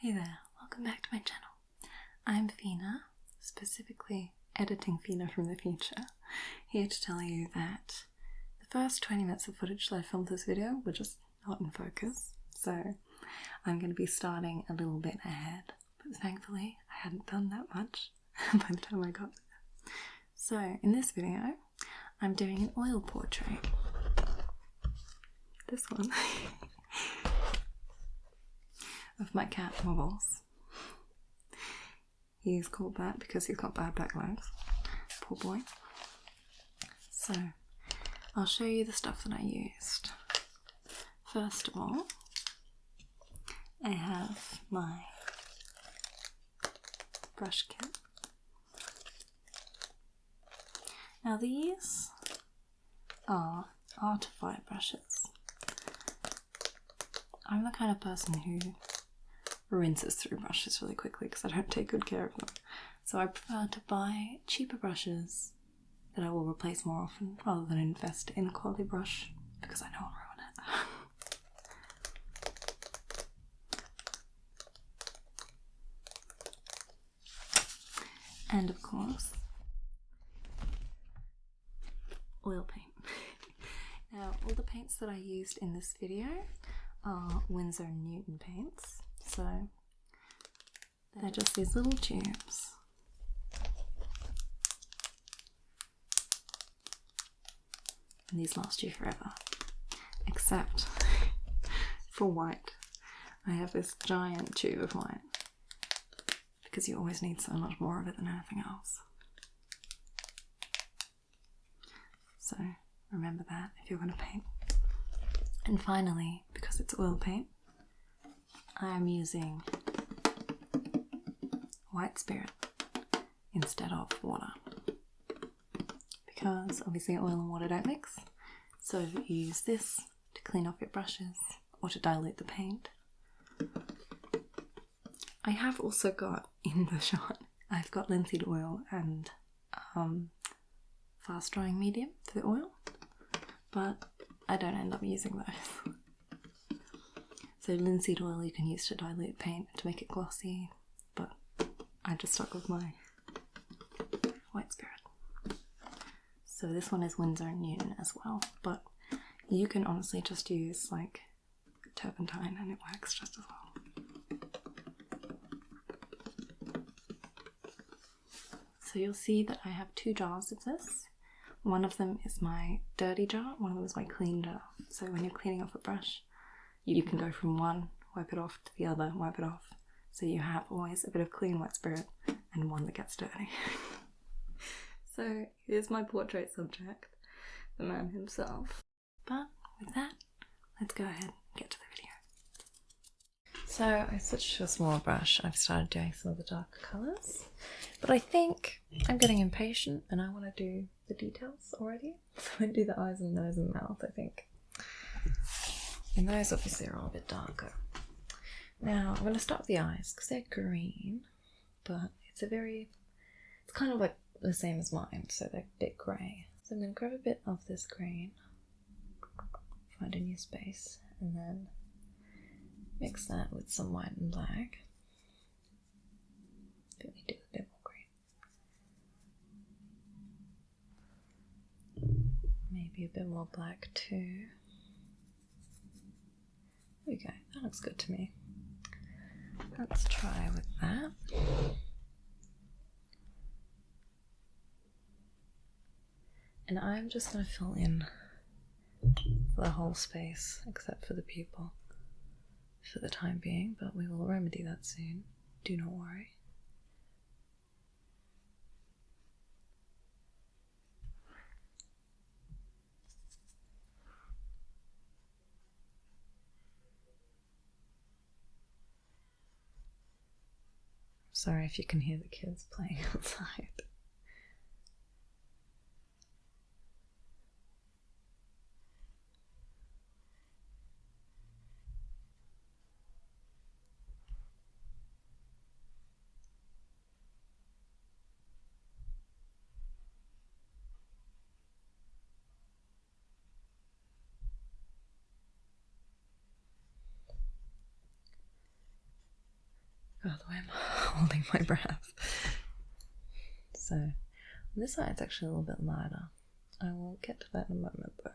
Hey there, welcome back to my channel. I'm Fina, specifically editing Fina from the future, here to tell you that the first 20 minutes of footage that I filmed this video were just not in focus, so I'm going to be starting a little bit ahead, but thankfully I hadn't done that much by the time I got there. So in this video, I'm doing an oil portrait. This one. Of my cat Wobbles. He's called that because he's got bad back legs. Poor boy. So, I'll show you the stuff that I used. First of all, I have my brush kit. Now these are Artify brushes. I'm the kind of person who rinses through brushes really quickly because I don't take good care of them. So I prefer to buy cheaper brushes that I will replace more often rather than invest in a quality brush because I know I'll ruin it. And of course, oil paint. Now, all the paints that I used in this video are Winsor & Newton paints. So they're just these little tubes. And these last you forever. Except for white. I have this giant tube of white. Because you always need so much more of it than anything else. So remember that if you're going to paint. And finally, because it's oil paint, I am using white spirit instead of water. Because obviously oil and water don't mix, so you use this to clean off your brushes or to dilute the paint. I have also got in the shot, I've got linseed oil and fast drying medium for the oil, but I don't end up using those. So linseed oil you can use to dilute paint to make it glossy, but I just stuck with my white spirit. So this one is Winsor & Newton as well, but you can honestly just use like turpentine and it works just as well. So you'll see that I have two jars of this. One of them is my dirty jar, one of them is my clean jar. So when you're cleaning off a brush, you can go from one, wipe it off, to the other, wipe it off. So you have always a bit of clean white spirit and one that gets dirty. So here's my portrait subject, the man himself. But with that, let's go ahead and get to the video. So I switched to a smaller brush. I've started doing some of the darker colours. But I think I'm getting impatient and I want to do the details already. So I'm going to do the eyes and nose and mouth, I think. And those obviously are all a bit darker. Now I'm going to start with the eyes because they're green, but it's kind of like the same as mine, so they're a bit grey. So I'm going to grab a bit of this green, find a new space, and then mix that with some white and black. I think we do a bit more green. Maybe a bit more black too. There we go, that looks good to me. Let's try with that. And I'm just going to fill in the whole space except for the pupil for the time being, but we will remedy that soon. Do not worry. Sorry if you can hear the kids playing outside. Oh, the way I'm holding my breath. So, on this side it's actually a little bit lighter. I will get to that in a moment though.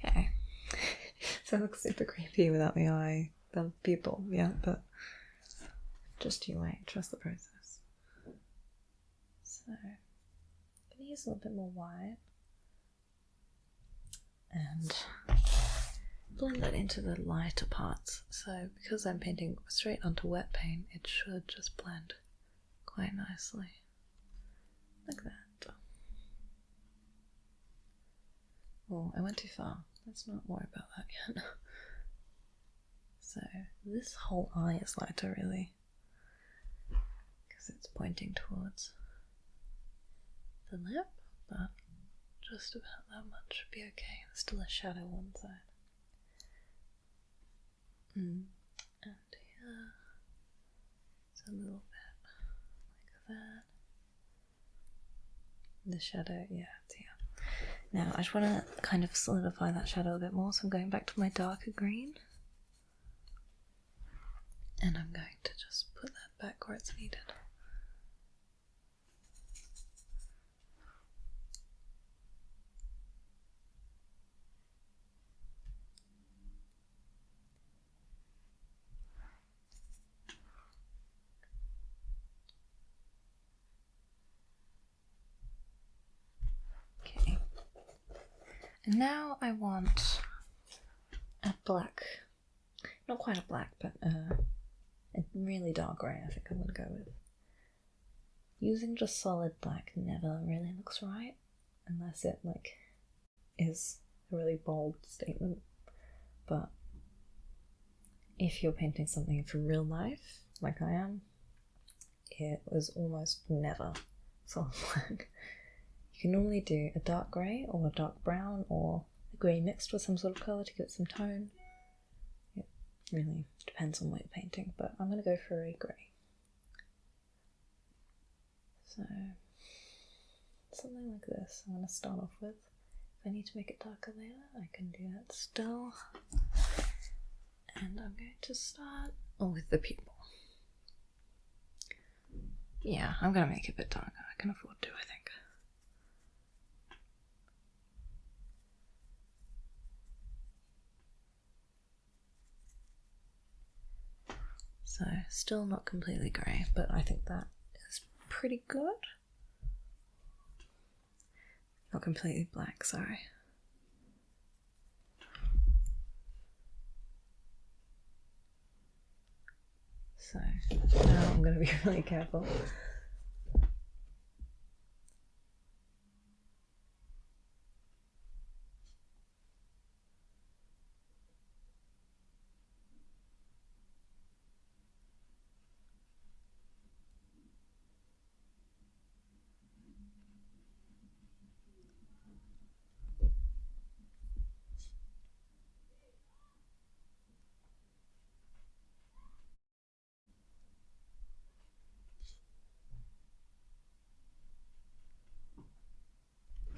Okay. So it looks super creepy without the pupil, yeah, but just you wait, trust the process. So, I'm going to use a little bit more white and blend that into the lighter parts. So, because I'm painting straight onto wet paint, it should just blend quite nicely, like that. Oh, I went too far. Let's not worry about that yet. So this whole eye is lighter really, because it's pointing towards the lip, but just about that much should be okay. There's still a shadow on one side. And here, it's a little bit like that. The shadow, yeah, it's here. Now I just want to kind of solidify that shadow a bit more, so I'm going back to my darker green. And I'm going to just put that back where it's needed. Okay. And now I want a black, not quite a black, but a really dark grey I think I'm going to go with. Using just solid black never really looks right, unless it like is a really bold statement. But if you're painting something for real life, like I am, it was almost never solid black. You can normally do a dark grey or a dark brown or a grey mixed with some sort of colour to give it some tone. It really depends on what you're painting, but I'm going to go for a grey. So, something like this I'm going to start off with. If I need to make it darker later, I can do that still. And I'm going to start with the pupil. Yeah, I'm going to make it a bit darker. I can afford to, I think. So, still not completely grey, but I think that is pretty good. Not completely black, sorry. So, now I'm going to be really careful.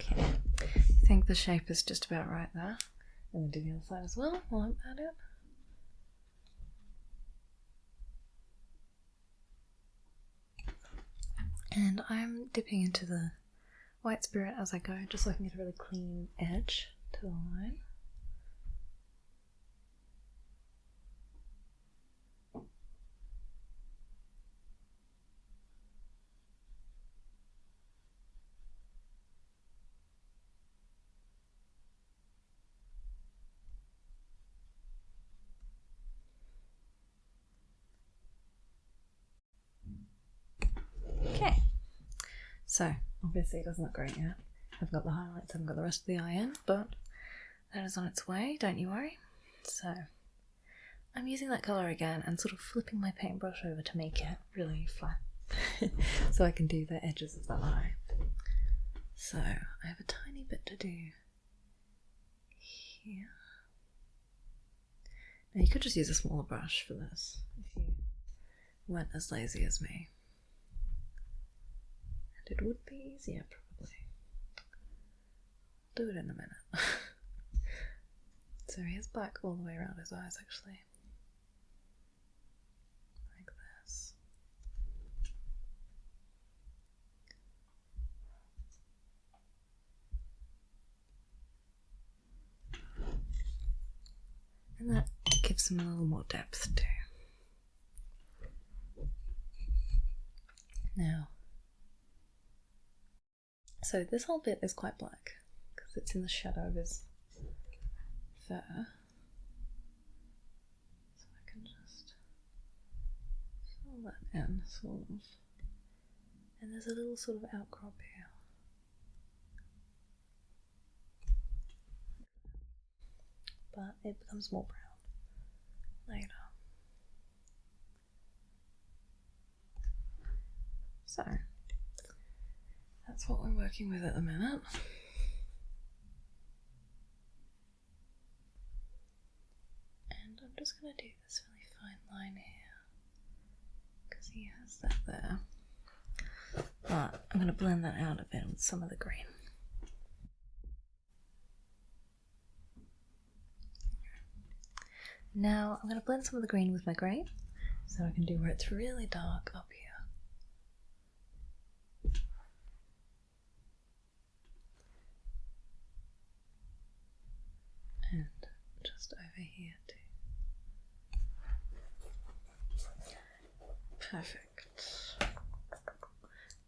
Okay, I think the shape is just about right there. I'm going to do the other side as well while I'm at it. And I'm dipping into the white spirit as I go, just so I can get a really clean edge to the line. Okay, so obviously it doesn't look great yet. I've got the highlights, I haven't got the rest of the eye in, but that is on its way, don't you worry. So I'm using that colour again and sort of flipping my paintbrush over to make it really flat so I can do the edges of the eye. So I have a tiny bit to do here. Now you could just use a smaller brush for this if you weren't as lazy as me. And it would be easier, probably. Do it in a minute. So he has black all the way around his eyes, actually. Like this. And that gives him a little more depth too. Now, so this whole bit is quite black because it's in the shadow of his fur. So I can just fill that in, sort of. And there's a little sort of outcrop here. But it becomes more brown later. So, that's what we're working with at the minute. And I'm just going to do this really fine line here, because he has that there. But I'm going to blend that out a bit with some of the green. Now I'm going to blend some of the green with my grey, so I can do where it's really dark up here. And just over here too. Perfect.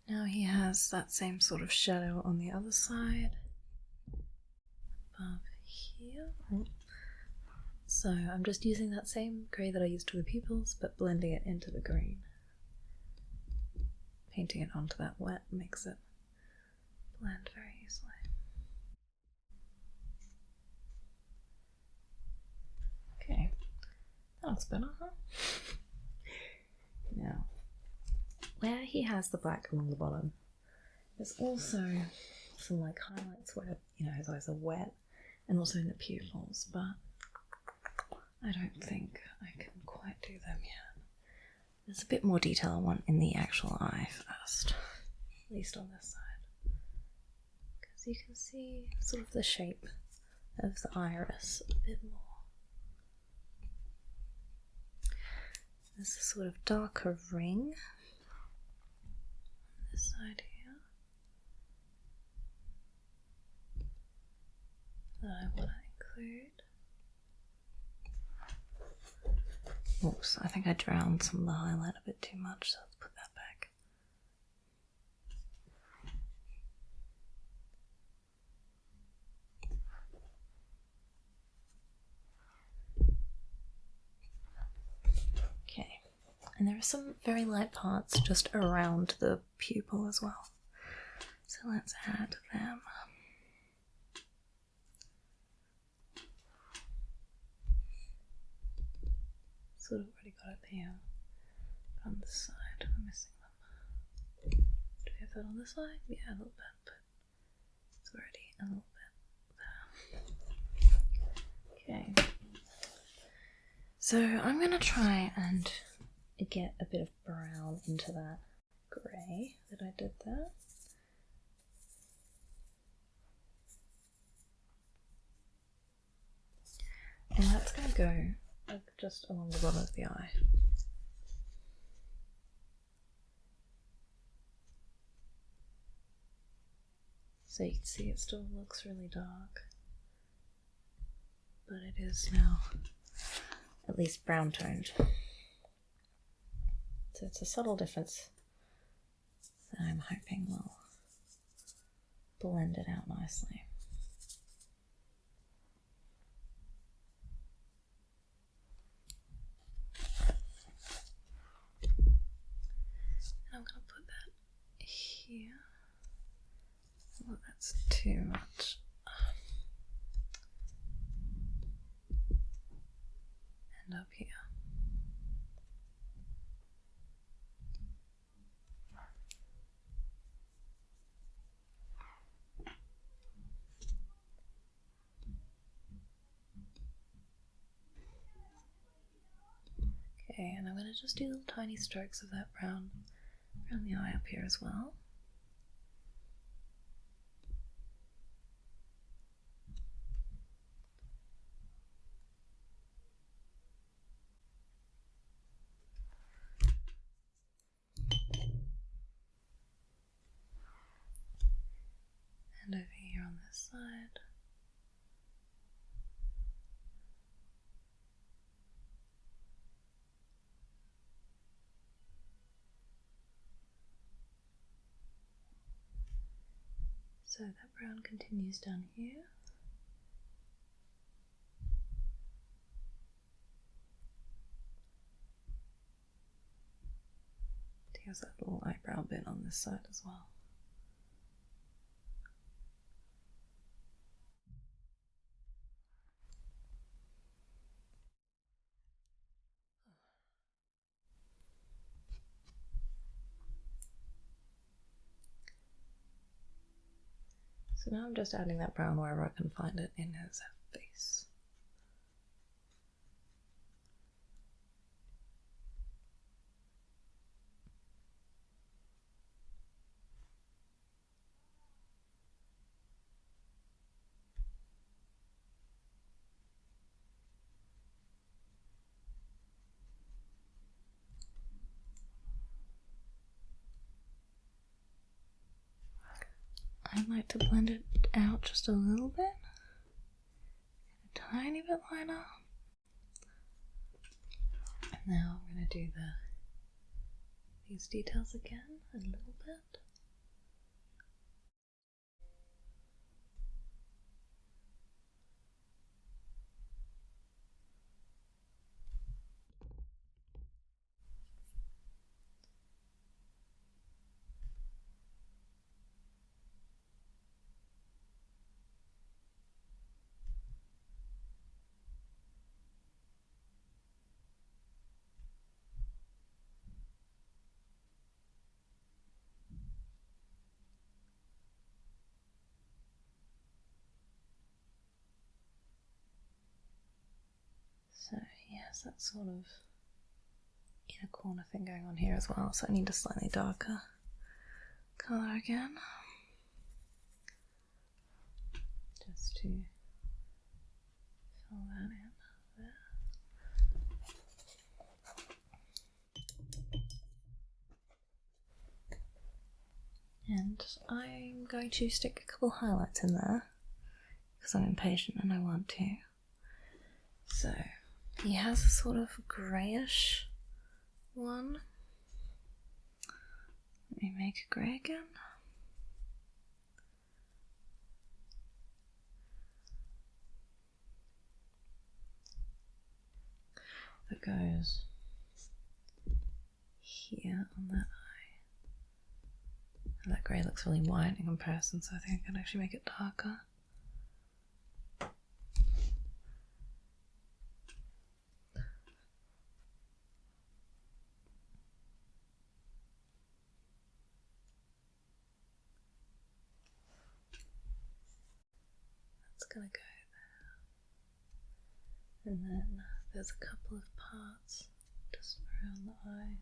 Now he has that same sort of shadow on the other side. Above here. Oh. So I'm just using that same grey that I used for the pupils, but blending it into the green. Painting it onto that wet makes it blend very easily. Okay, that looks better, huh? Now, where he has the black along the bottom, there's also some like highlights where, you know, his eyes are wet, and also in the pupils, but I don't think I can quite do them yet. There's a bit more detail I want in the actual eye first, at least on this side, because you can see sort of the shape of the iris a bit more. There's a sort of darker ring on this side here that I want to include. Oops, I think I drowned some of the highlight a bit too much, so let's put that back. Okay, and there are some very light parts just around the pupil as well, so let's add them. Sort of already got it here, but on this side we're missing them. Do we have that on this side? Yeah, a little bit, but it's already a little bit there. Okay, so I'm going to try and get a bit of brown into that grey that I did there. And that's going to go just along the bottom of the eye. So you can see it still looks really dark, but it is now at least brown toned. So it's a subtle difference that I'm hoping will blend it out nicely. I'm going to put that here. Oh, that's too much. And up here. going to just do little tiny strokes of that brown around the eye up here as well. And over here on this side. So that brown continues down here. Here's that little eyebrow bit on this side as well. So now I'm just adding that brown wherever I can find it in his face. I like to blend it out just a little bit, a tiny bit lighter. And now I'm going to do these details again a little bit. So yes, that sort of inner corner thing going on here as well, so I need a slightly darker colour again, just to fill that in there. And I'm going to stick a couple highlights in there because I'm impatient and I want to. So he has a sort of greyish one. Let me make it grey again. That goes here on that eye. And that grey looks really white in comparison, so I think I can actually make it darker. Gonna go there, and then there's a couple of parts just around the eye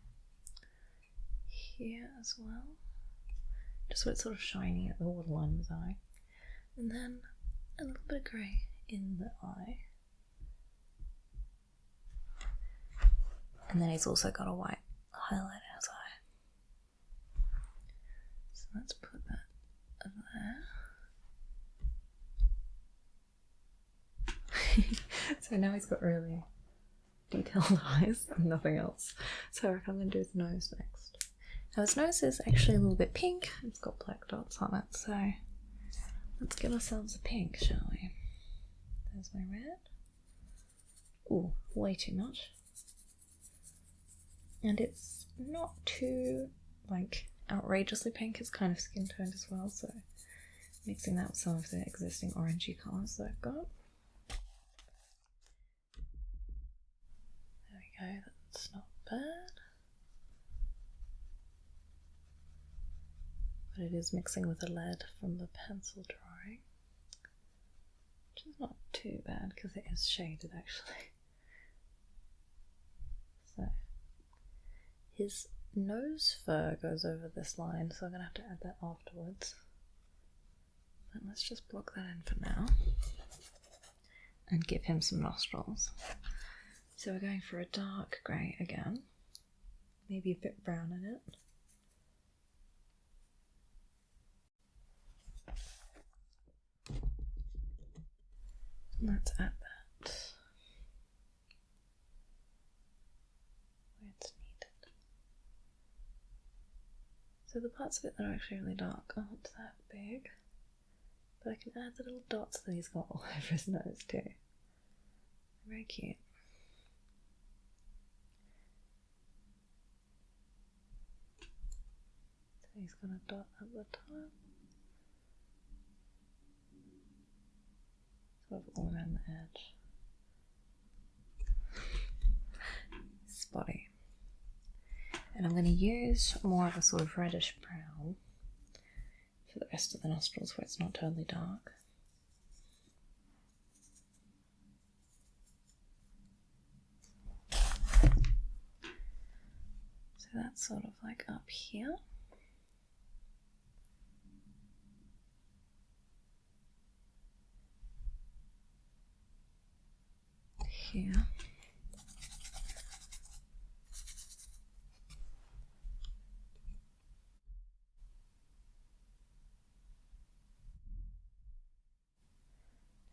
here as well, just so it's sort of shiny at the waterline of his eye, and then a little bit of grey in the eye, and then he's also got a white highlight in his eye. So let's put that there. So now he's got really detailed eyes and nothing else. So I reckon I'm going to do his nose next. Now his nose is actually a little bit pink. It's got black dots on it, so let's give ourselves a pink, shall we? There's my red. Ooh, way too much. And it's not too, like, outrageously pink. It's kind of skin toned as well, so mixing that with some of the existing orangey colours that I've got. Okay, that's not bad. But it is mixing with the lead from the pencil drawing, which is not too bad because it is shaded actually. So His nose fur goes over this line, so I'm going to have to add that afterwards. But let's just block that in for now and give him some nostrils. So we're going for a dark grey again, maybe a bit brown in it. Let's add that where it's needed. So the parts of it that are actually really dark aren't that big, but I can add the little dots that he's got all over his nose too. Very cute. So he's got a dot at the top. Sort of all around the edge. Spotty. And I'm going to use more of a sort of reddish brown for the rest of the nostrils where it's not totally dark. So that's sort of like up here. Here.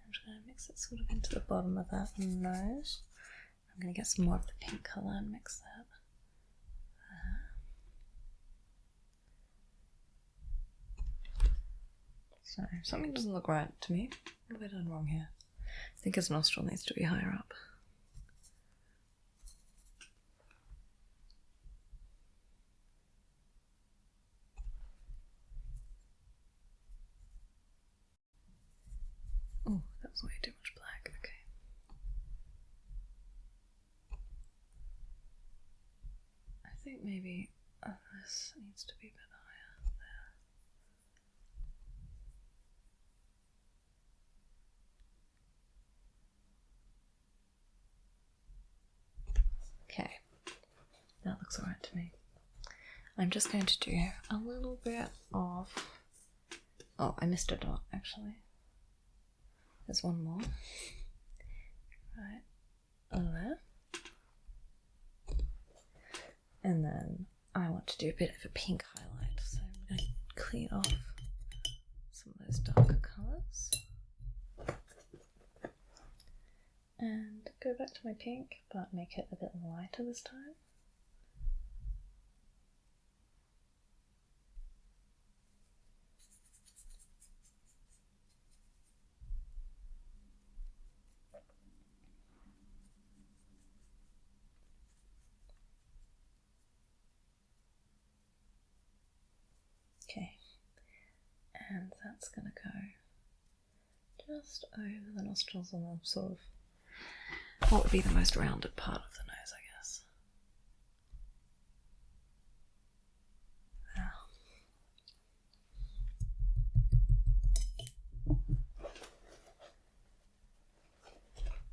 I'm just going to mix it sort of into the bottom of that nose. I'm going to get some more of the pink colour and mix that. So something doesn't look right to me. What have I done wrong here? I think his nostril needs to be higher up. Oh, that was way too much black. Okay. I think maybe this needs to be a bit higher there. Okay, that looks alright to me. I'm just going to do a little bit of... Oh, I missed a dot actually. There's one more. Right there. And then I want to do a bit of a pink highlight, so I'm going to clean off some of those darker colours. And go back to my pink, but make it a bit lighter this time. Okay, and that's going to go just over the nostrils on the sort of what would be the most rounded part of the nose, I guess.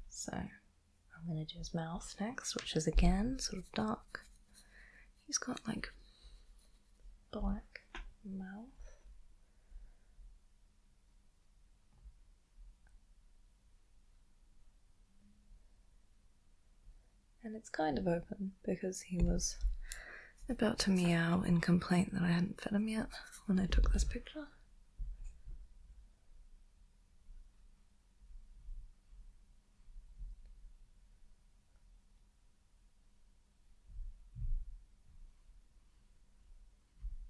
So I'm going to do his mouth next, which is again sort of dark. He's got like black mouth. And it's kind of open because he was about to meow in complaint that I hadn't fed him yet when I took this picture.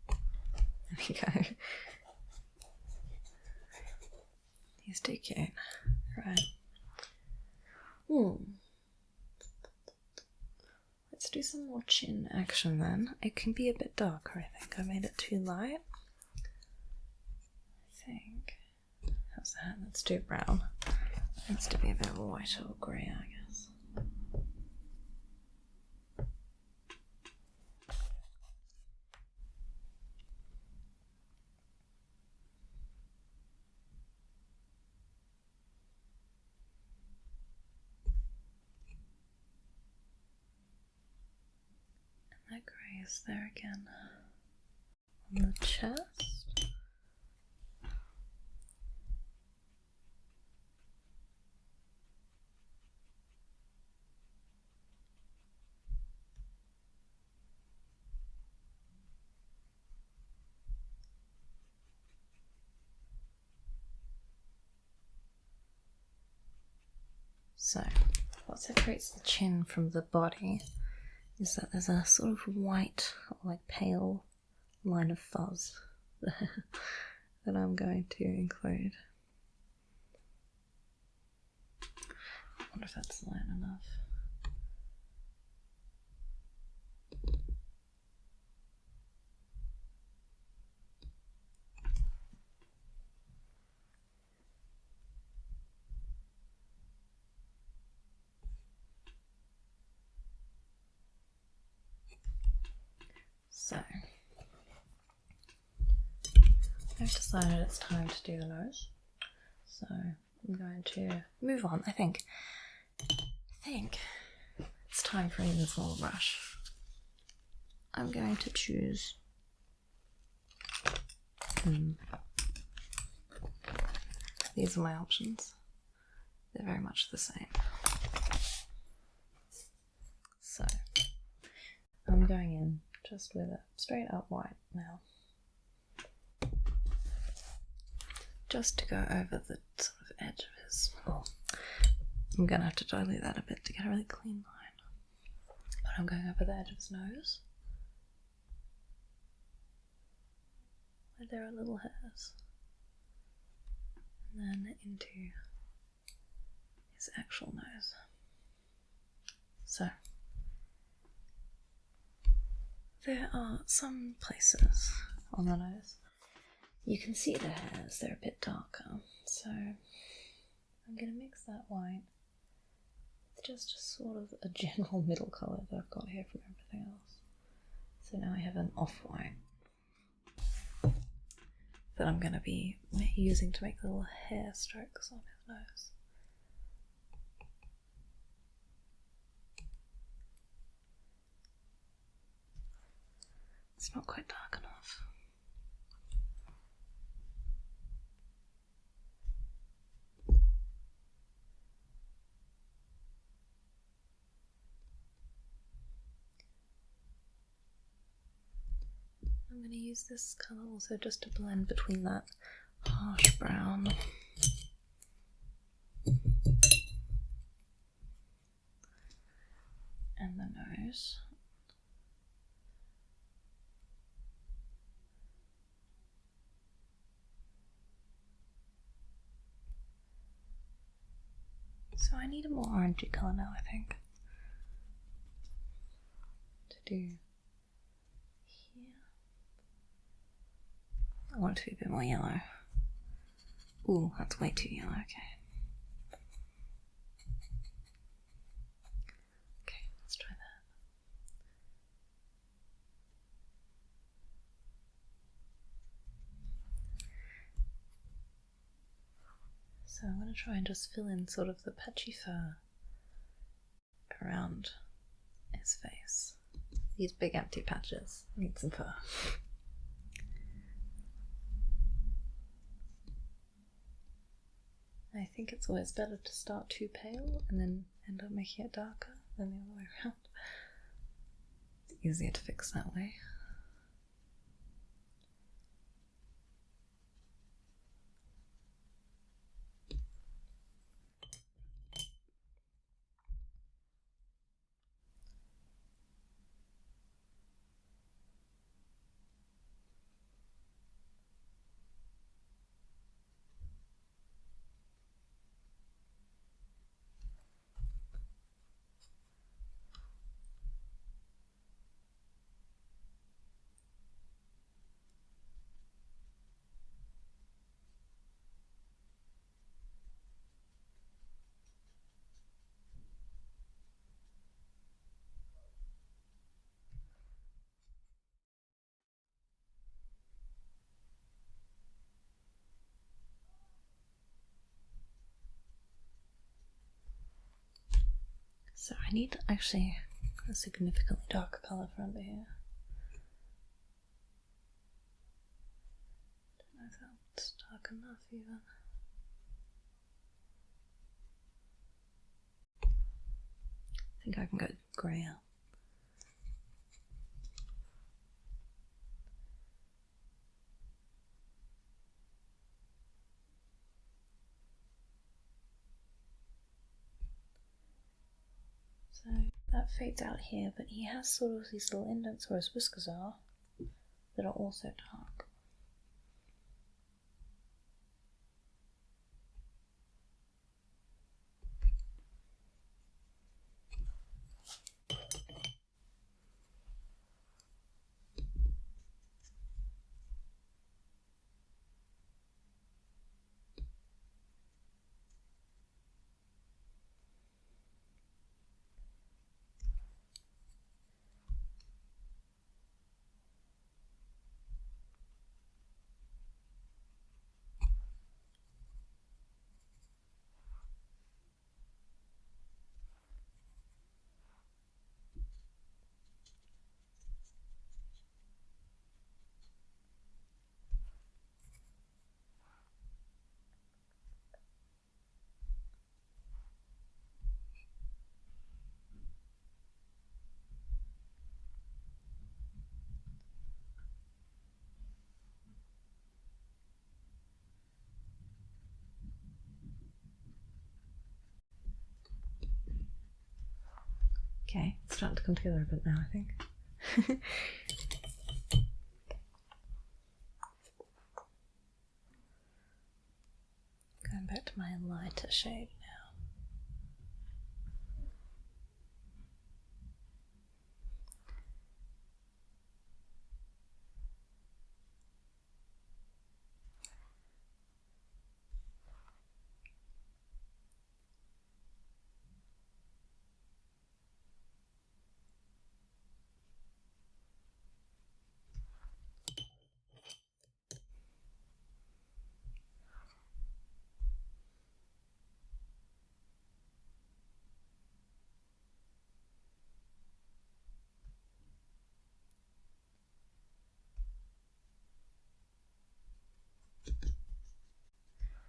There we go. He's too cute. Right. Let's do some more chin action then. It can be a bit darker, I think. I made it too light. I think. How's that? Let's do brown. It needs to be a bit white or grey, I guess. That grey face there again. On the chest. So, what separates the chin from the body is that there's a sort of white or like pale line of fuzz that I'm going to include. I wonder if that's light enough. So, I've decided it's time to do the nose. So, I'm going to move on. I think it's time for an even smaller brush. I'm going to choose these are my options. They're very much the same. So, I'm going in just with a straight up white now. Just to go over the sort of edge of his... Oh, I'm going to have to dilute that a bit to get a really clean line. But I'm going over the edge of his nose. Where there are little hairs. And then into his actual nose. So, there are some places on the nose. You can see the hairs, they're a bit darker. So, I'm going to mix that white with just a sort of a general middle colour that I've got here from everything else. So now I have an off-white that I'm going to be using to make little hair strokes on his nose. It's not quite dark enough. I'm going to use this colour also just to blend between that harsh brown and the nose. So I need a more orangey colour now, I think, to do here. I want it to be a bit more yellow. Ooh, that's way too yellow, okay. Okay, let's try that. So I'm going to try and just fill in sort of the patchy fur around his face. These big empty patches need some fur. I think it's always better to start too pale and then end up making it darker than the other way around. It's easier to fix that way. So I need actually a significantly darker colour for under here. dark enough even. I think I can go grayer. So that fades out here, but he has sort of these little indents where his whiskers are that are also dark. Okay, it's starting to come together a bit now, I think. Going back to my lighter shade now.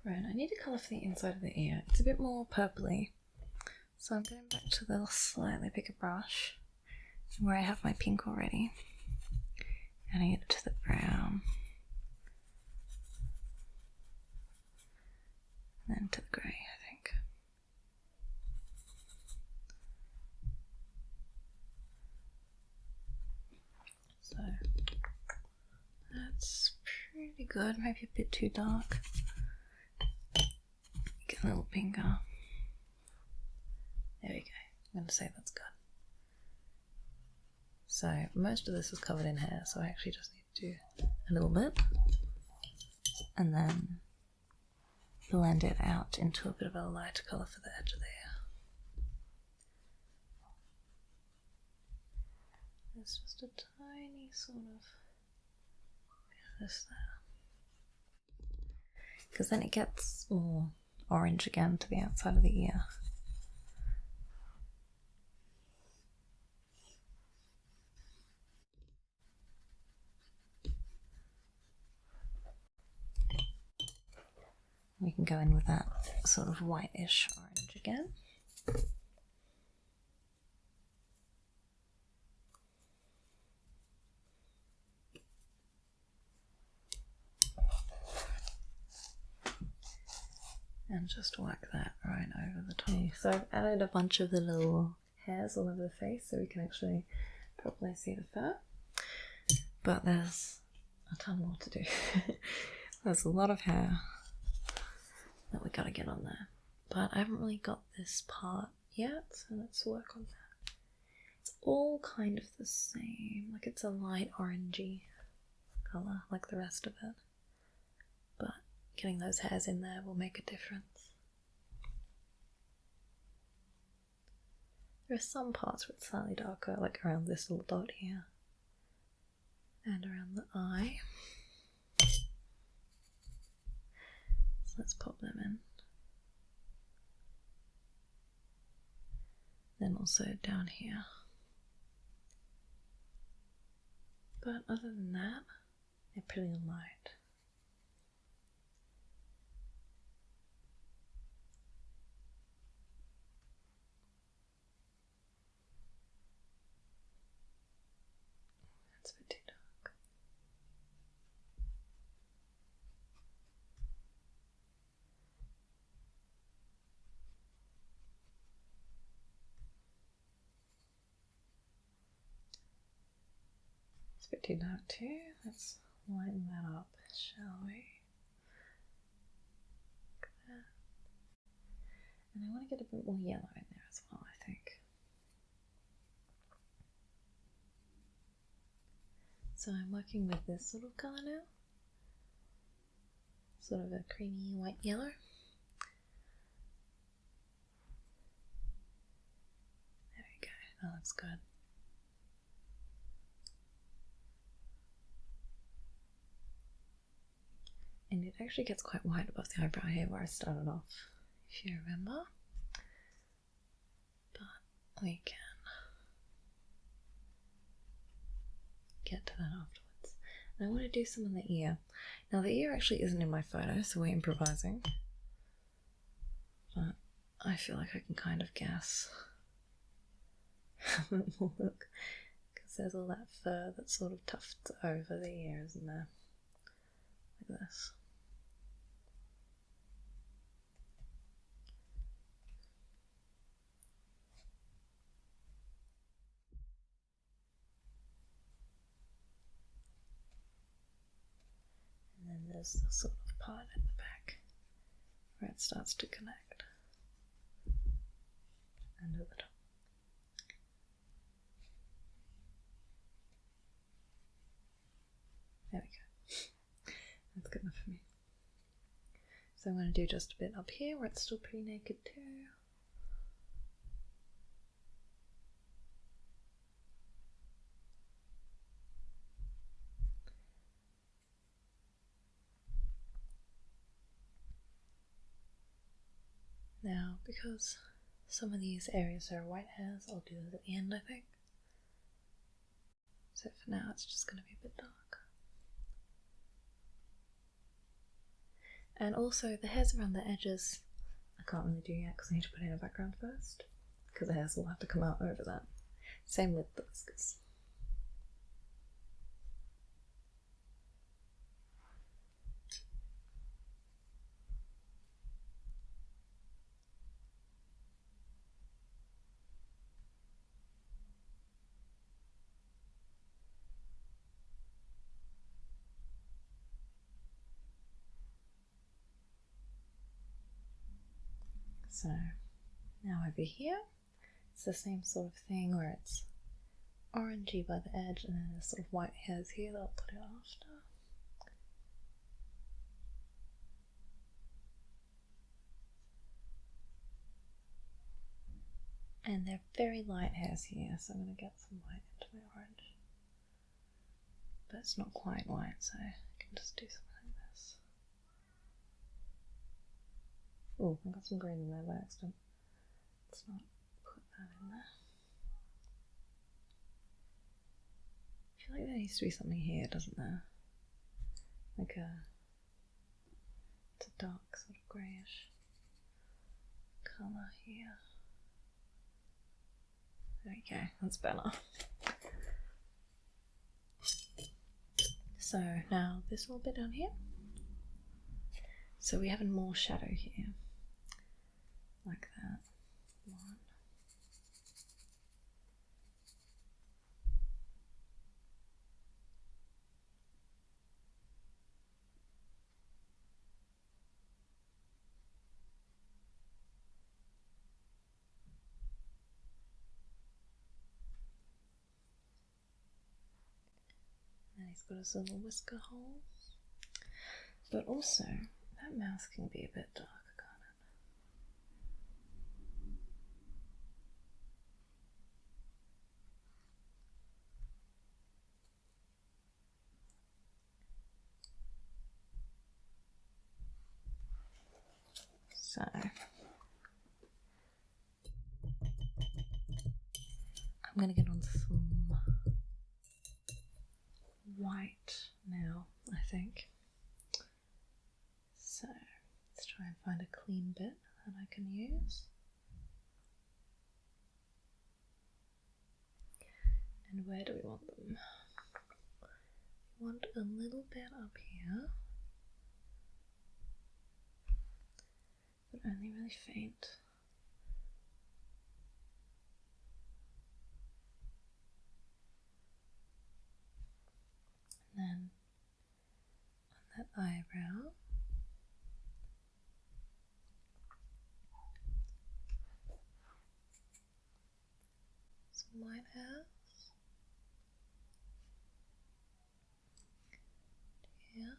Right, I need a colour for the inside of the ear. It's a bit more purpley. So I'm going back to the slightly bigger brush where I have my pink already. Adding it to the brown. And then to the grey, I think. So that's pretty good, maybe a bit too dark. Get a little pinker. There we go. I'm going to say that's good. So most of this is covered in hair, so I actually just need to do a little bit and then blend it out into a bit of a lighter colour for the edge of the hair. There's just a tiny sort of this there. Because then it gets more orange again to the outside of the ear. We can go in with that sort of whitish orange again. And just whack that right over the top. Okay, so I've added a bunch of the little hairs all over the face so we can actually properly see the fur. But there's a ton more to do. There's a lot of hair that we gotta get on there. But I haven't really got this part yet, so let's work on that. It's all kind of the same, like it's a light orangey colour like the rest of it. But getting those hairs in there will make a difference. There are some parts where it's slightly darker, like around this little dot here. And around the eye. So let's pop them in. Then also down here. But other than that, they're pretty light. It's a bit too dark too. Let's lighten that up, shall we? Like that. And I want to get a bit more yellow in there as well, I think. So I'm working with this sort of colour now. Sort of a creamy white yellow. There we go, that looks good. And it actually gets quite white above the eyebrow here where I started off, if you remember. But we can get to that afterwards. And I want to do some on the ear. Now the ear actually isn't in my photo, so we're improvising. But I feel like I can kind of guess how it will look. Because there's all that fur that sort of tufts over the ear, isn't there? Like this. And then there's the sort of part at the back where it starts to connect. And at the top. There we go. That's good enough for me. So I'm going to do just a bit up here where it's still pretty naked too. Now, because some of these areas are white hairs, I'll do those at the end, I think. So for now, it's just going to be a bit dark. And also, the hairs around the edges, I can't really do yet because I need to put in a background first. Because the hairs will have to come out over that. Same with the whiskers. So now over here, it's the same sort of thing where it's orangey by the edge and then there's sort of white hairs here that I'll put it after. And they're very light hairs here, so I'm going to get some white into my orange. But it's not quite white, so I can just do something like this. Oh, I got some green in there by accident. Let's not put that in there. I feel like there needs to be something here, doesn't there? Like it's a dark sort of greyish colour here. There we go, that's better. So now this little bit down here. So we have more shadow here. Like that. One. And he's got his little whisker holes. But also, that mouth can be a bit darker, can't it? So I'm going to get on some white now, I think. So let's try and find a clean bit that I can use. And where do we want them? We want a little bit up here, but only really faint. eyebrow. Some white hairs. Here.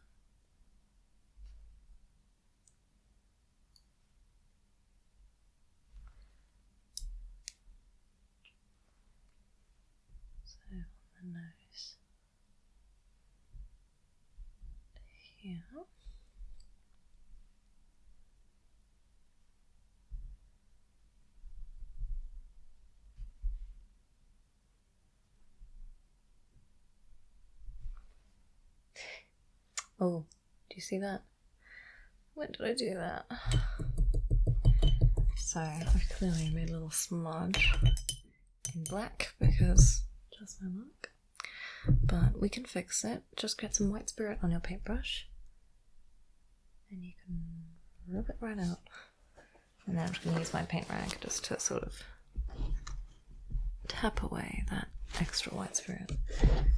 So on the nose. Here. Oh, do you see that? When did I do that? So I've clearly made a little smudge in black because just my luck. But we can fix it. Just get some white spirit on your paintbrush and you can rub it right out. And then I'm just going to use my paint rag just to sort of tap away that extra white spirit.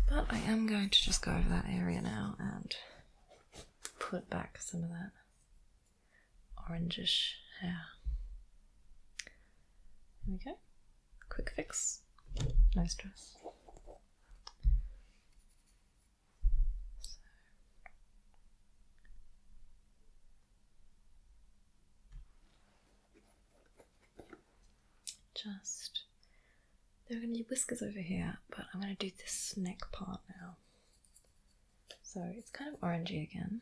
But I am going to just go over that area now and put back some of that orangish hair. There we go. Quick fix. No stress. Just, there are going to be whiskers over here, but I'm going to do this neck part now. So it's kind of orangey again,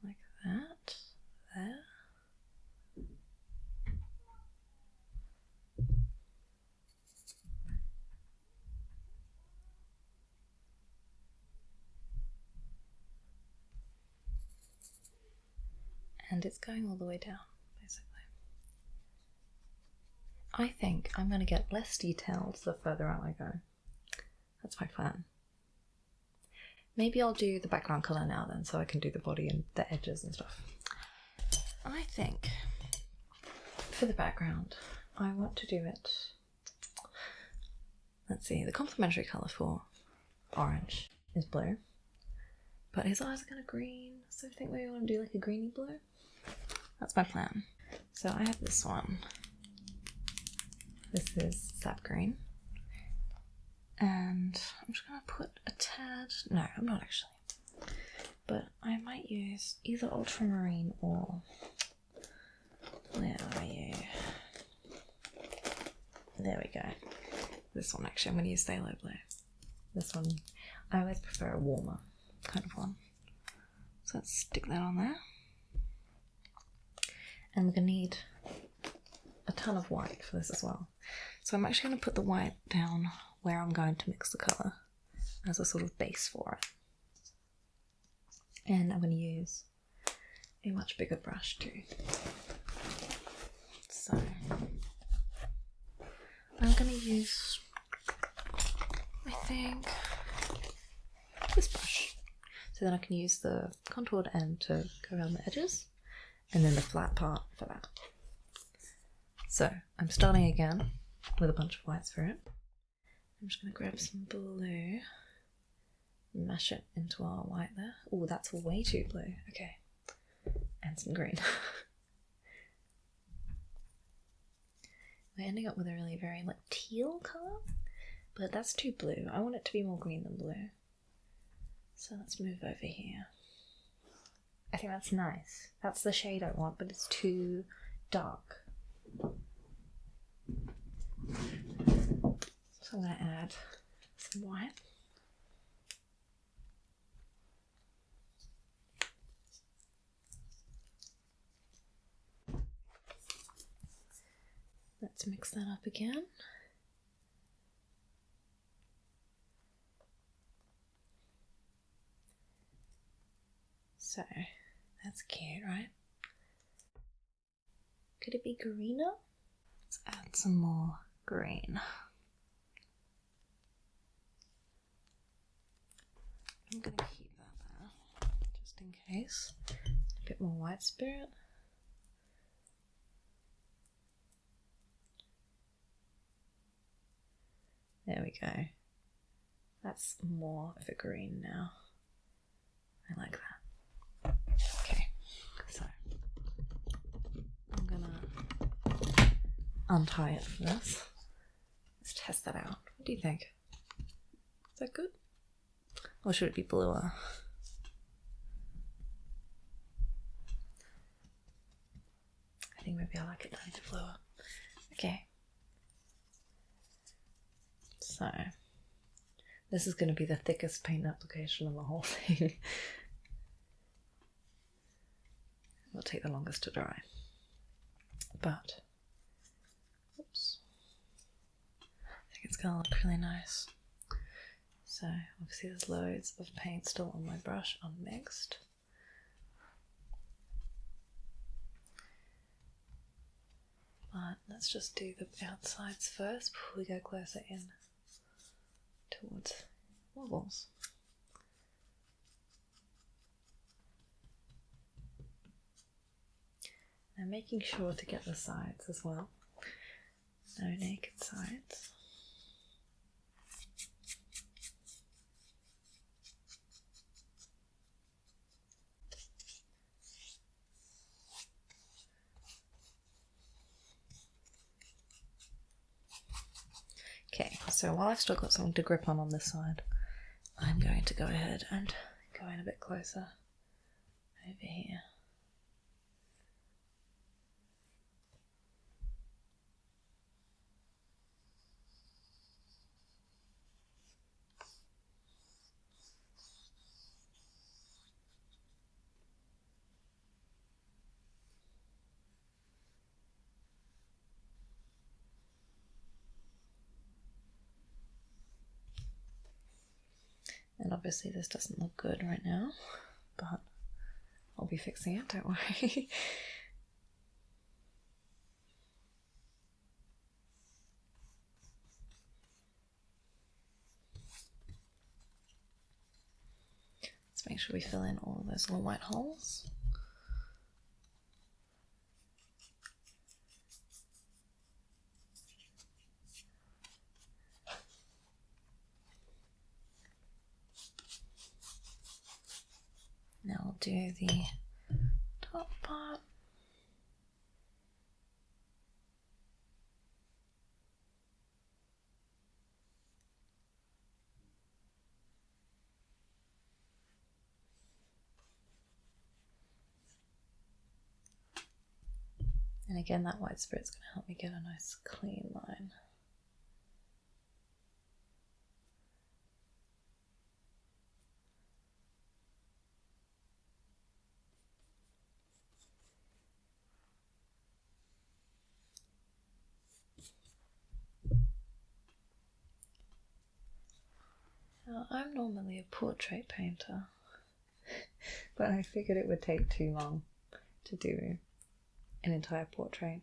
like that, there. And it's going all the way down, basically. I think I'm going to get less detailed the further out I go. That's my plan. Maybe I'll do the background colour now then, so I can do the body and the edges and stuff. I think for the background, I want to do it, let's see, the complementary colour for orange is blue, but his eyes are kind of green, so I think maybe I want to do like a greeny blue. That's my plan. So I have this one. This is sap green. And I'm just going to put a tad, no, I'm not actually, but I might use either ultramarine or, where are you? There we go. This one actually, I'm going to use phthalo blue. This one, I always prefer a warmer kind of one. So let's stick that on there. And we're going to need a ton of white for this as well. So I'm actually going to put the white down where I'm going to mix the colour as a sort of base for it. And I'm going to use a much bigger brush too. So I'm going to use, I think, this brush. So then I can use the contoured end to go around the edges and then the flat part for that. So I'm starting again with a bunch of white spirit. I'm just going to grab some blue and mash it into our white there. Oh, that's way too blue. Okay. And some green. We're ending up with a really very like teal colour, but that's too blue. I want it to be more green than blue. So let's move over here. I think that's nice. That's the shade I want, but it's too dark. So I'm going to add some white. Let's mix that up again. So that's cute, right? Could it be greener? Let's add some more green. I'm going to keep that there, just in case. A bit more white spirit. There we go. That's more of a green now. I like untie it for this. Let's test that out. What do you think? Is that good? Or should it be bluer? I think maybe I like it tiny bit bluer. Okay. So, this is going to be the thickest paint application in the whole thing. It'll take the longest to dry. But, oops. I think it's going to look really nice. So, obviously there's loads of paint still on my brush, unmixed. But let's just do the outsides first before we go closer in towards wobbles. Now making sure to get the sides as well. No naked sides. Okay, so while I've still got something to grip on this side, I'm going to go ahead and go in a bit closer over here. And obviously this doesn't look good right now, but I'll be fixing it, don't worry. Let's make sure we fill in all of those little white holes. Now I'll do the top part. And again, that white spirit's going to help me get a nice clean line. Now, I'm normally a portrait painter, but I figured it would take too long to do an entire portrait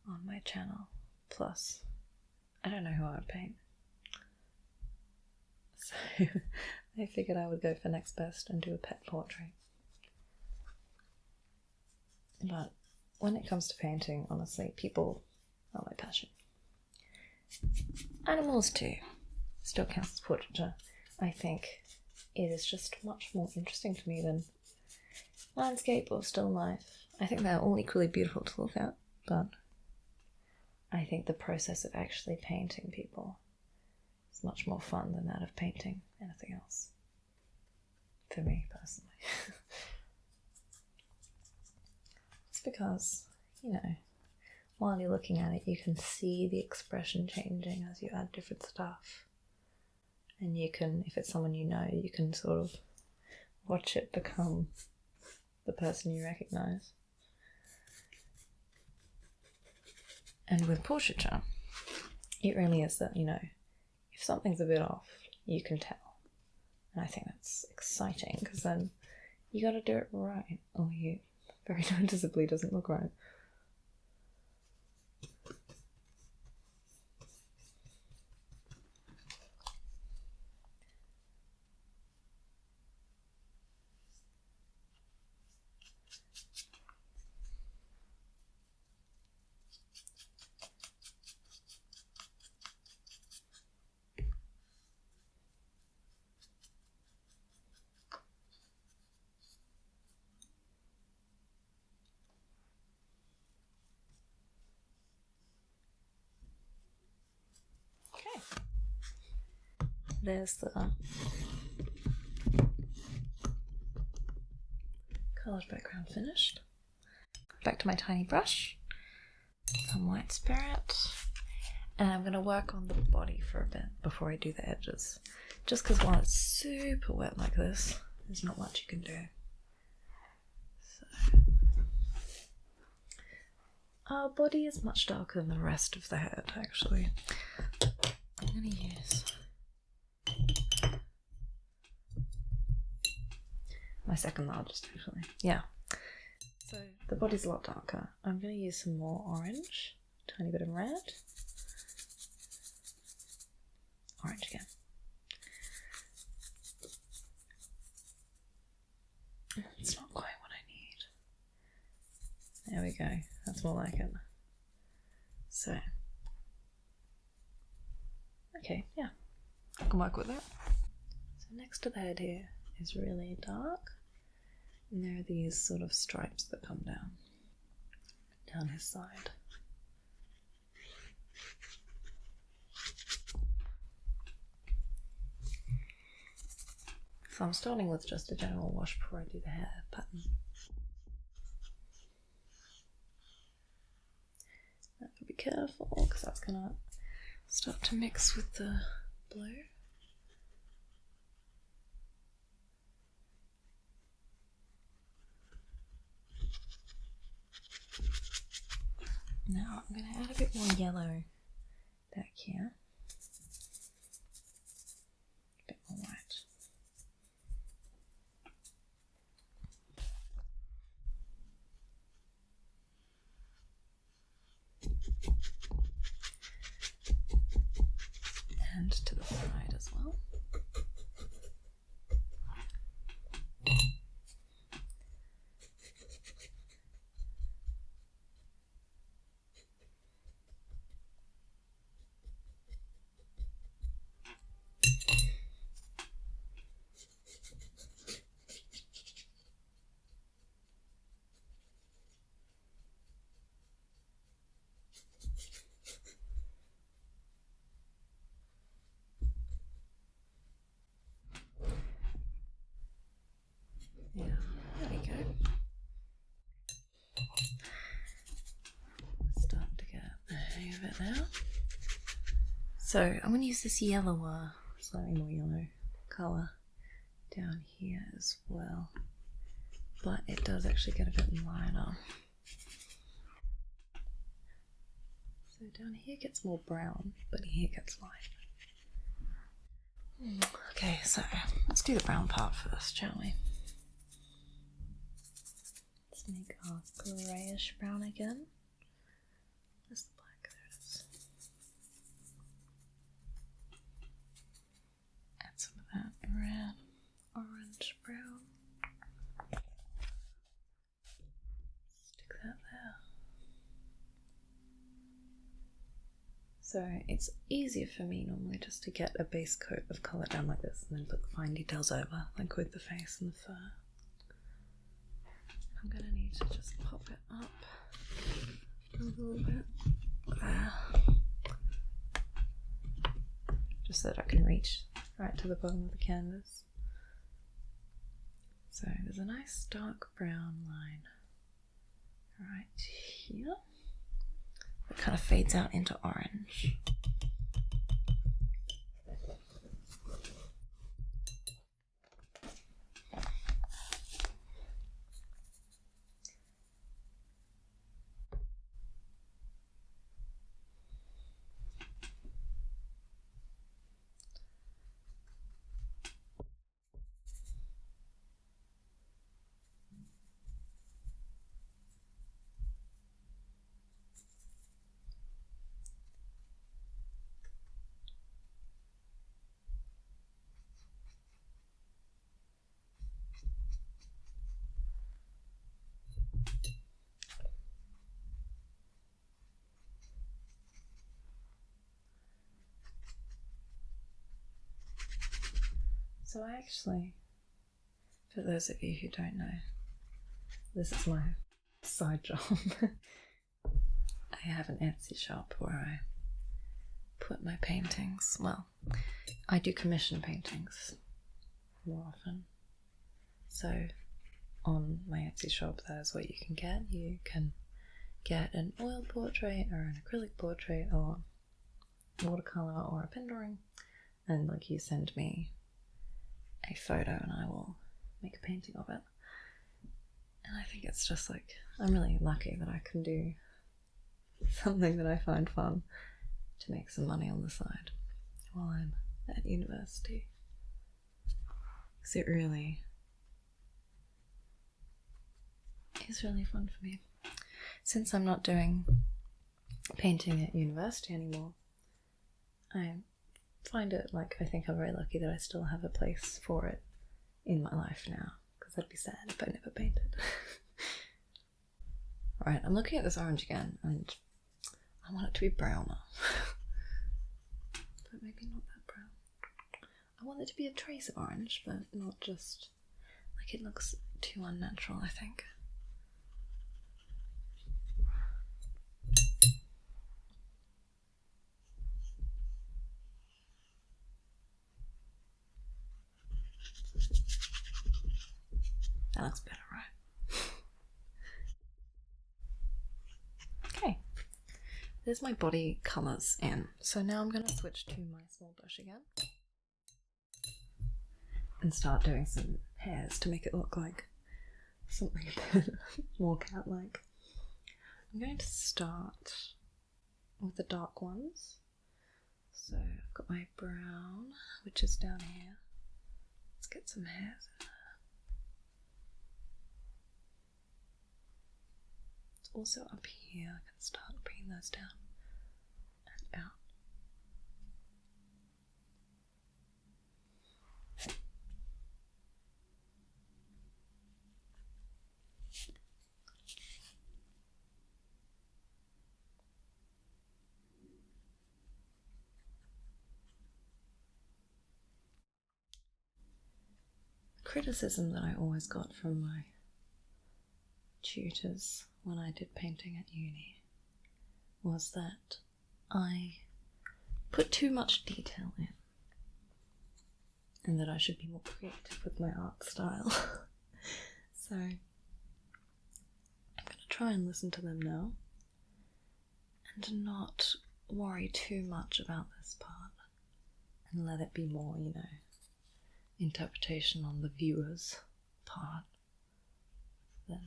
on my channel. Plus, I don't know who I would paint. So I figured I would go for next best and do a pet portrait. But when it comes to painting, honestly, people are my passion. Animals too. Still counts as portraiture. I think it is just much more interesting to me than landscape or still life. I think they're all equally beautiful to look at, but I think the process of actually painting people is much more fun than that of painting anything else. For me, personally. It's because, you know, while you're looking at it, you can see the expression changing as you add different stuff. And you can, if it's someone you know, you can sort of watch it become the person you recognize. And with portraiture, it really is that, you know, if something's a bit off, you can tell. And I think that's exciting, because then you gotta do it right, or you very noticeably doesn't look right. there's the coloured background finished. Back to my tiny brush, some white spirit, and I'm going to work on the body for a bit before I do the edges. Just because while it's super wet like this, there's not much you can do. So, our body is much darker than the rest of the head, actually. I'm going to use my second largest, actually. Yeah. So the body's a lot darker. I'm going to use some more orange, tiny bit of red, orange again. It's not quite what I need. There we go. That's more like it. So, okay, yeah, I can work with that. So next to the head here is really dark. And there are these sort of stripes that come down his side. So I'm starting with just a general wash before I do the hair pattern. Have to be careful because that's gonna start to mix with the blue. Now I'm going to add a bit more yellow back here, a bit more white. And to the side as well. Yeah, there we go. Starting to get the hang of it now. So I'm going to use this yellower, slightly more yellow colour down here as well. But it does actually get a bit lighter. So down here gets more brown, but here gets light. Okay, so let's do the brown part first, shall we? Let's make our greyish brown again. Where's the black? There it is. Add some of that red, orange, brown. Stick that there. So it's easier for me normally just to get a base coat of colour down like this and then put the fine details over, like with the face and the fur. I'm going to need to just pop it up a little bit there, just so that I can reach right to the bottom of the canvas. So there's a nice dark brown line right here that kind of fades out into orange. So I actually, for those of you who don't know, this is my side job. I have an Etsy shop where I put my paintings, well, I do commission paintings more often. So on my Etsy shop, that is what you can get. You can get an oil portrait or an acrylic portrait or watercolor or a pen drawing, and like you send me a photo and I will make a painting of it. And I think it's just like, I'm really lucky that I can do something that I find fun to make some money on the side while I'm at university. Because it really is really fun for me. Since I'm not doing painting at university anymore, I find it like, I think I'm very lucky that I still have a place for it in my life now, because I'd be sad if I never painted. Alright, I'm looking at this orange again, and I want it to be browner. But maybe not that brown. I want it to be a trace of orange, but not just, like, it looks too unnatural, I think. That looks better, right? Okay, there's my body colours in. So now I'm going to switch to my small brush again and start doing some hairs to make it look like something a bit more cat-like. I'm going to start with the dark ones. So I've got my brown, which is down here. Let's get some hairs in there. It's also up here. I can start bringing those down and out. Criticism that I always got from my tutors when I did painting at uni was that I put too much detail in and that I should be more creative with my art style. So I'm going to try and listen to them now and not worry too much about this part and let it be more, you know, interpretation on the viewer's part than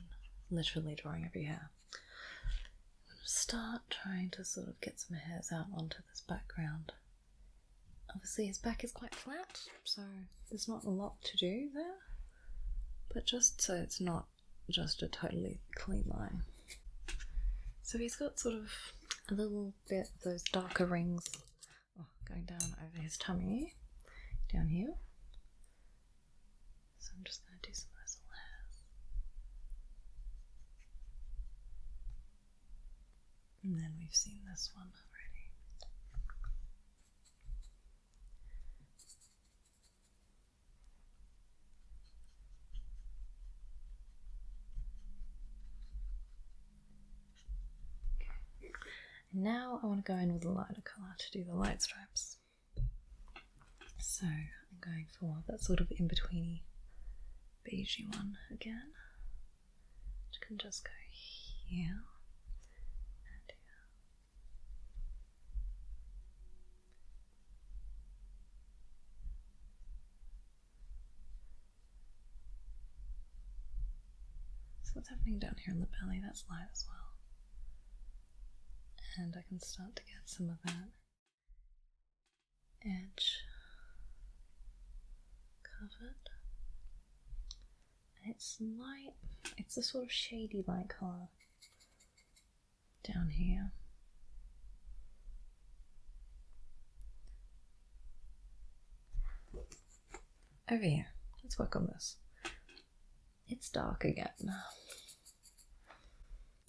literally drawing every hair. I'm going to start trying to sort of get some hairs out onto this background. Obviously his back is quite flat, so there's not a lot to do there, but just so it's not just a totally clean line. So he's got sort of a little bit of those darker rings going down over his tummy, down here. So I'm just going to do some of those little hairs. And then we've seen this one already. Okay. And now I want to go in with a lighter colour to do the light stripes. So I'm going for that sort of in-betweeny beigey one again, which can just go here and here. So what's happening down here in the belly, that's light as well. And I can start to get some of that edge covered. It's light, it's a sort of shady light colour down here. Over here, let's work on this. It's dark again,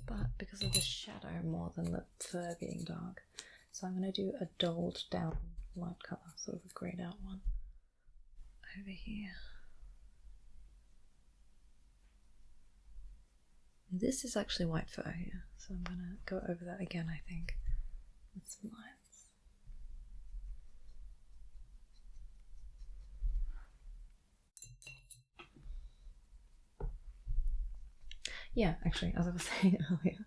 but because of the shadow more than the fur being dark, so I'm going to do a dulled down light colour, sort of a greyed out one over here. This is actually white fur here, so I'm going to go over that again, I think, with some lines. Yeah, actually, as I was saying earlier,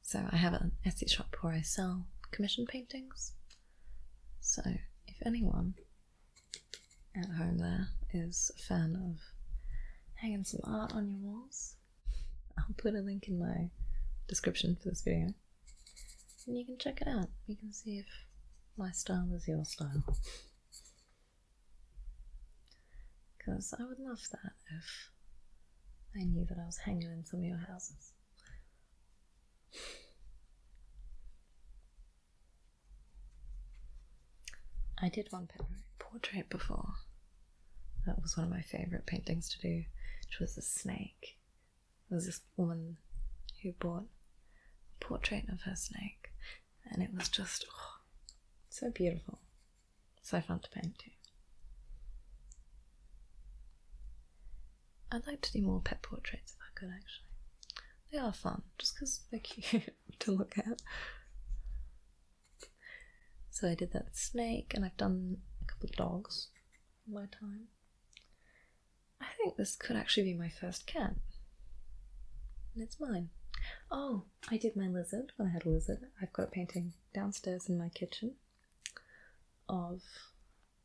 so I have an Etsy shop where I sell commission paintings. So if anyone at home there is a fan of hanging some art on your walls, I'll put a link in my description for this video and you can check it out. You can see if my style is your style. Because I would love that if I knew that I was hanging in some of your houses. I did one portrait before. That was one of my favourite paintings to do, which was a snake. There was this woman who bought a portrait of her snake, and it was just so beautiful. So fun to paint too. I'd like to do more pet portraits if I could, actually. They are fun, just because they're cute to look at. So I did that snake, and I've done a couple of dogs in my time. I think this could actually be my first cat. And it's mine. Oh, I did my lizard when I had a lizard. I've got a painting downstairs in my kitchen of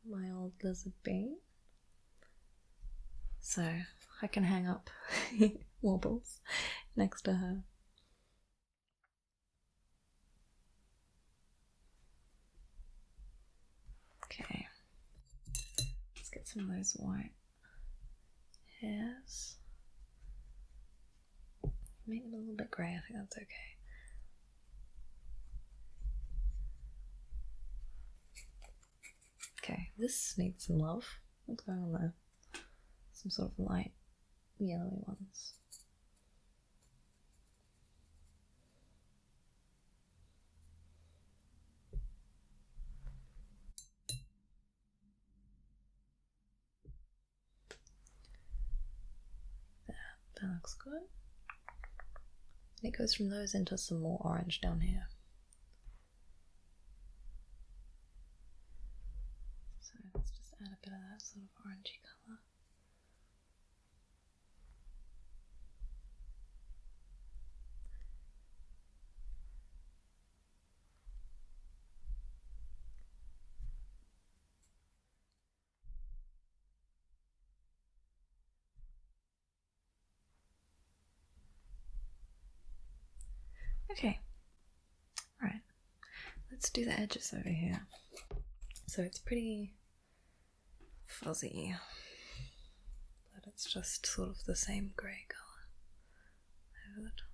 my old lizard Bean. So I can hang up Wobbles next to her. Okay, let's get some of those white hairs. Make them a little bit grey, I think that's okay. Okay, this needs some love. What's going on there? Some sort of light yellowy ones. That looks good. And it goes from those into some more orange down here. So let's just add a bit of that sort of orangey colour. Okay, alright, let's do the edges over here. So it's pretty fuzzy, but it's just sort of the same grey colour over the top.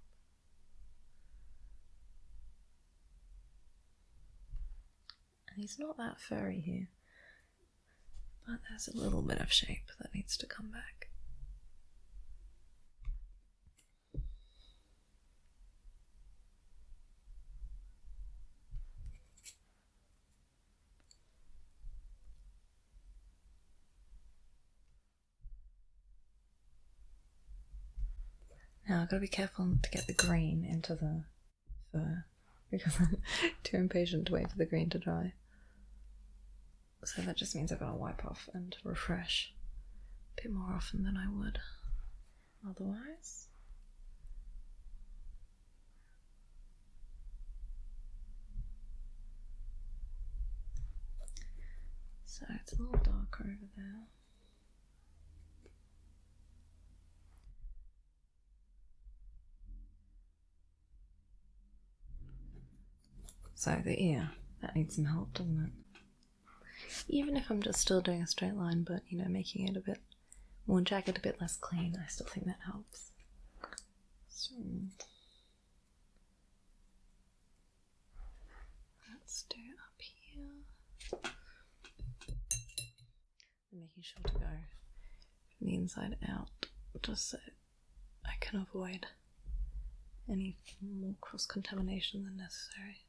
And he's not that furry here, but there's a little bit of shape that needs to come back. Now I've got to be careful to get the green into the fur because I'm too impatient to wait for the green to dry. So that just means I've got to wipe off and refresh a bit more often than I would otherwise. So it's a little darker over there. So the ear, that needs some help, doesn't it? Even if I'm just still doing a straight line, but you know, making it a bit more jagged, a bit less clean, I still think that helps. So let's do it up here. I'm making sure to go from the inside out, just so I can avoid any more cross-contamination than necessary.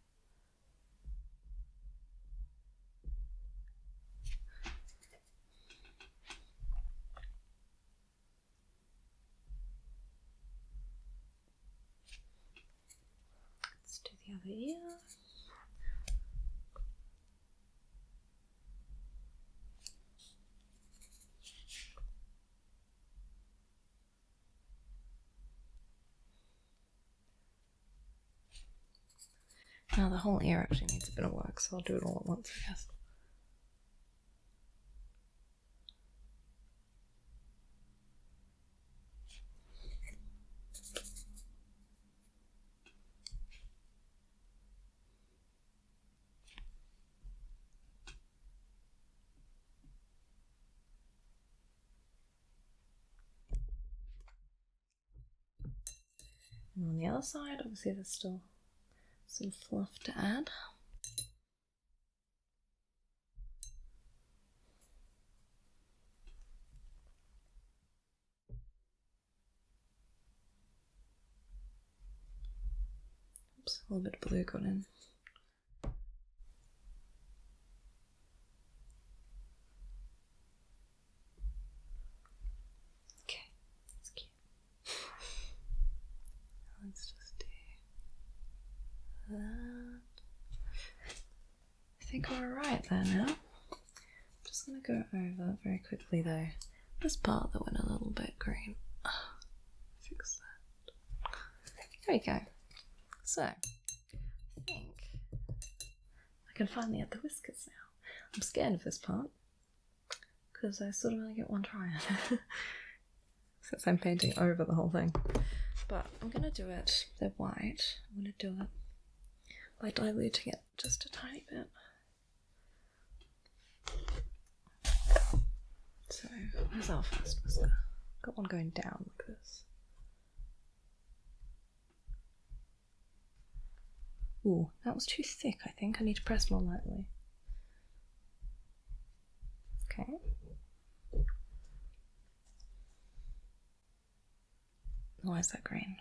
Let's do the other ear. Now the whole ear actually needs a bit of work, so I'll do it all at once, I guess. And on the other side, obviously there's still some fluff to add. Oops, a little bit of blue got in. Okay, that's cute. Let's just do that. I think we're alright there now. I'm just going to go over very quickly though this part that went a little bit green. Fix that. There we go. So, I think I can finally add the whiskers now. I'm scared of this part because I sort of only get one try at it since I'm painting over the whole thing. But I'm going to do it, they're white, I'm going to do it by diluting it just a tiny bit. So, where's our first whisker? Got one going down like this. Ooh, that was too thick, I think. I need to press more lightly. Okay. Why is that green?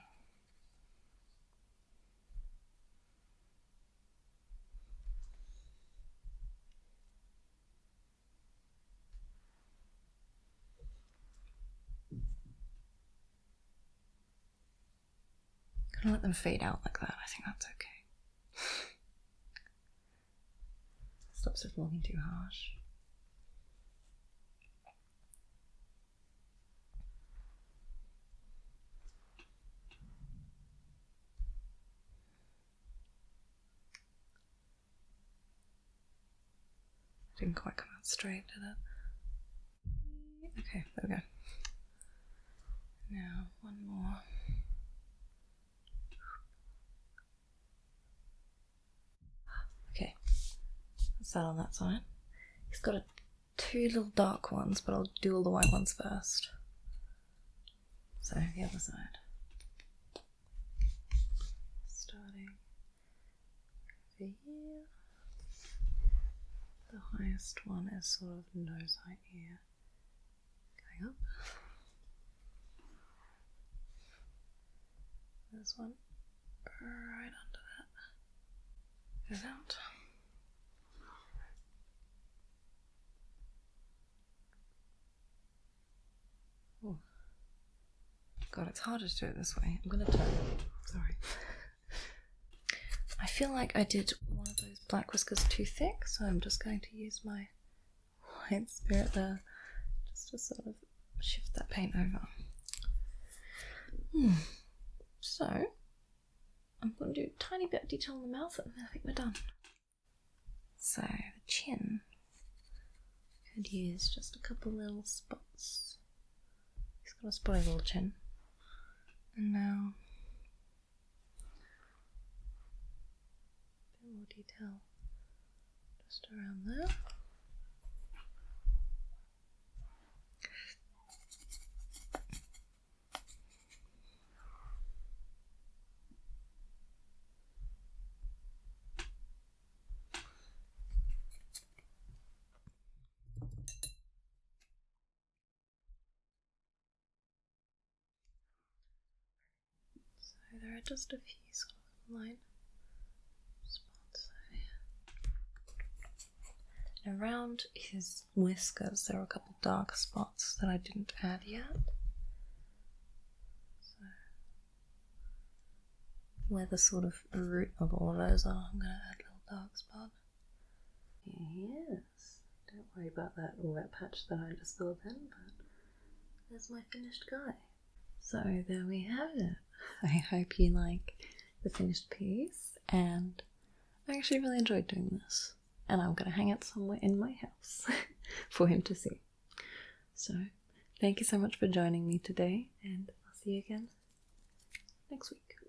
Gonna let them fade out like that. I think that's okay. Stops it from looking too harsh. Didn't quite come out straight, did it? Okay, there we go. Now, one more. Okay, that's that on that side. He's got two little dark ones, but I'll do all the white ones first. So, the other side. Starting over here. The highest one is sort of nose height here. Going up. There's one right under that. Goes out. Oh. God, it's harder to do it this way. I'm gonna turn it. Sorry. I feel like I did one of those black whiskers too thick, so I'm just going to use my white spirit there just to sort of shift that paint over. So, I'm going to do a tiny bit of detail on the mouth and then I think we're done. So, the chin, I could use just a couple little spots. He's got a spotty little chin. And now, a bit more detail just around there. So there are just a few sort of line spots there. And around his whiskers there are a couple dark spots that I didn't add yet. So where the sort of root of all of those are, I'm going to add a little dark spot. Yes, don't worry about that wet patch that I just filled in, but there's my finished guy. So there we have it. I hope you like the finished piece, and I actually really enjoyed doing this, and I'm going to hang it somewhere in my house for him to see. So, thank you so much for joining me today, and I'll see you again next week.